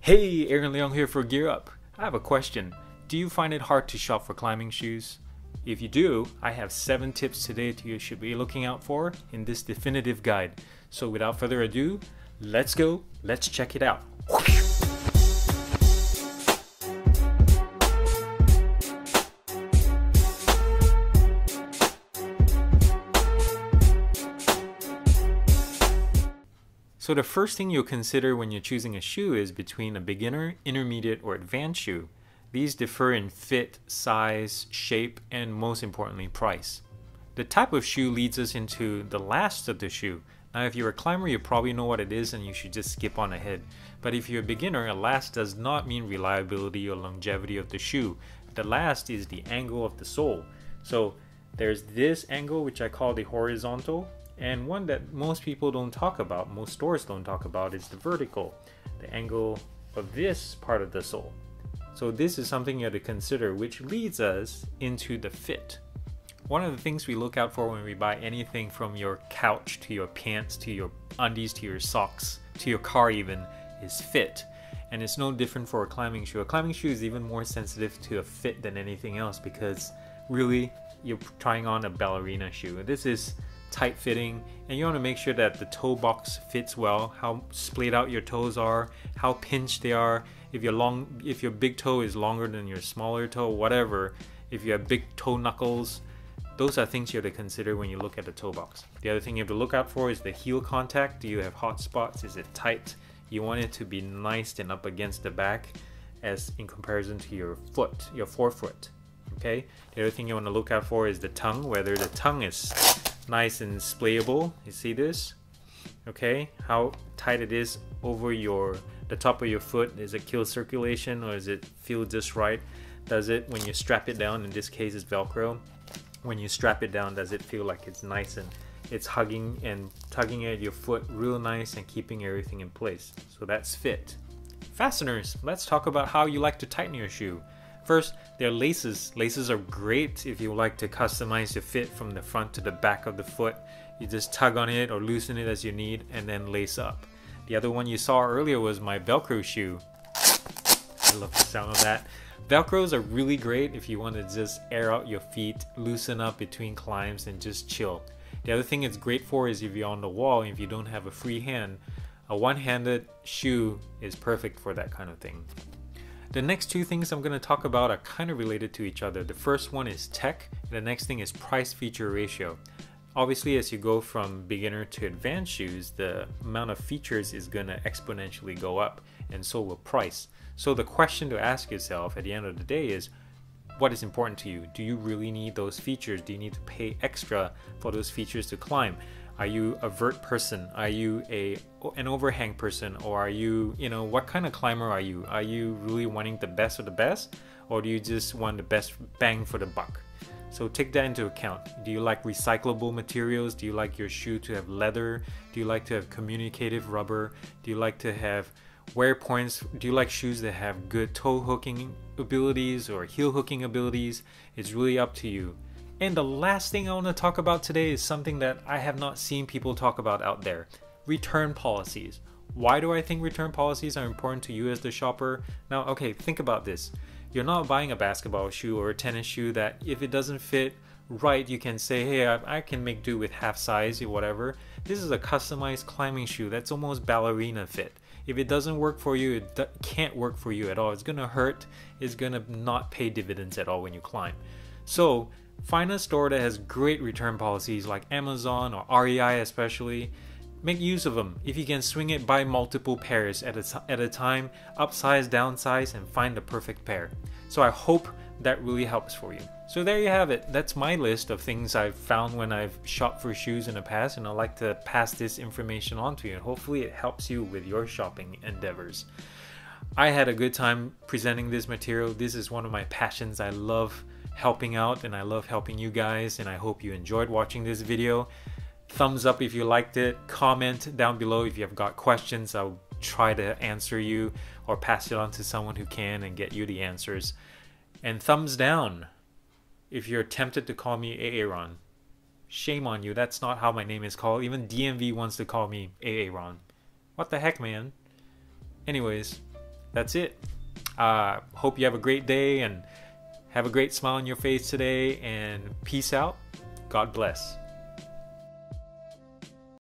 Hey, Aaron Leong here for Gear Up. I have a question. Do you find it hard to shop for climbing shoes? If you do, I have 7 tips today that you should be looking out for in this definitive guide. So without further ado, let's go, let's check it out. So the first thing you'll consider when you're choosing a shoe is between a beginner, intermediate, or advanced shoe. These differ in fit, size, shape, and most importantly, price. The type of shoe leads us into the last of the shoe. Now if you're a climber, you probably know what it is and you should just skip on ahead. But if you're a beginner, a last does not mean reliability or longevity of the shoe. The last is the angle of the sole. So there's this angle, which I call the horizontal, and one that most people don't talk about, most stores don't talk about, is the vertical, the angle of this part of the sole. So this is something you have to consider, which leads us into the fit. One of the things we look out for when we buy anything, from your couch to your pants to your undies to your socks to your car even, is fit. And it's no different for a climbing shoe. A climbing shoe is even more sensitive to a fit than anything else, because really you're trying on a ballerina shoe. This is tight fitting, and you want to make sure that the toe box fits well, how splayed out your toes are, how pinched they are, if your big toe is longer than your smaller toe, whatever, if you have big toe knuckles. Those are things you have to consider when you look at the toe box. The other thing you have to look out for is the heel contact. Do you have hot spots? Is it tight? You want it to be nice and up against the back as in comparison to your foot, your forefoot. Okay? The other thing you want to look out for is the tongue, whether the tongue is nice and splayable. You see this? Okay, how tight it is over the top of your foot. Is it kill circulation, or does it feel just right? Does it, when you strap it down, in this case it's Velcro, when you strap it down, does it feel like it's nice and it's hugging and tugging at your foot real nice and keeping everything in place? So that's fit. Fasteners. Let's talk about how you like to tighten your shoe. First, there are laces. Laces are great if you like to customize your fit from the front to the back of the foot. You just tug on it or loosen it as you need and then lace up. The other one you saw earlier was my Velcro shoe. I love the sound of that. Velcros are really great if you want to just air out your feet, loosen up between climbs, and just chill. The other thing it's great for is if you're on the wall and if you don't have a free hand, a one-handed shoe is perfect for that kind of thing. The next 2 things I'm going to talk about are kind of related to each other. The first one is tech, and the next thing is price-feature ratio. Obviously, as you go from beginner to advanced shoes, the amount of features is going to exponentially go up, and so will price. So the question to ask yourself at the end of the day is, what is important to you? Do you really need those features? Do you need to pay extra for those features to climb? Are you a vert person? Are you an overhang person? Or are you, what kind of climber are you? Are you really wanting the best of the best? Or do you just want the best bang for the buck? So take that into account. Do you like recyclable materials? Do you like your shoe to have leather? Do you like to have communicative rubber? Do you like to have wear points? Do you like shoes that have good toe hooking abilities or heel hooking abilities? It's really up to you. And the last thing I want to talk about today is something that I have not seen people talk about out there. Return policies. Why do I think return policies are important to you as the shopper? Now, okay, think about this. You're not buying a basketball shoe or a tennis shoe that if it doesn't fit right, you can say, hey, I can make do with half size or whatever. This is a customized climbing shoe that's almost ballerina fit. If it doesn't work for you, it can't work for you at all. It's gonna hurt. It's gonna not pay dividends at all when you climb. So find a store that has great return policies like Amazon or REI especially. Make use of them. If you can swing it, buy multiple pairs at a time, upsize, downsize, and find the perfect pair. So I hope that really helps for you. So there you have it. That's my list of things I've found when I've shopped for shoes in the past, and I'd like to pass this information on to you, and hopefully it helps you with your shopping endeavors. I had a good time presenting this material. This is one of my passions. I love helping out and I love helping you guys, and I hope you enjoyed watching this video. Thumbs up if you liked it. Comment down below if you've got questions. I'll try to answer you or pass it on to someone who can and get you the answers. And thumbs down if you're tempted to call me Aaron. Shame on you, that's not how my name is called. Even DMV wants to call me Aaron. What the heck, man? Anyways, that's it. Hope you have a great day and have a great smile on your face today, and peace out. God bless.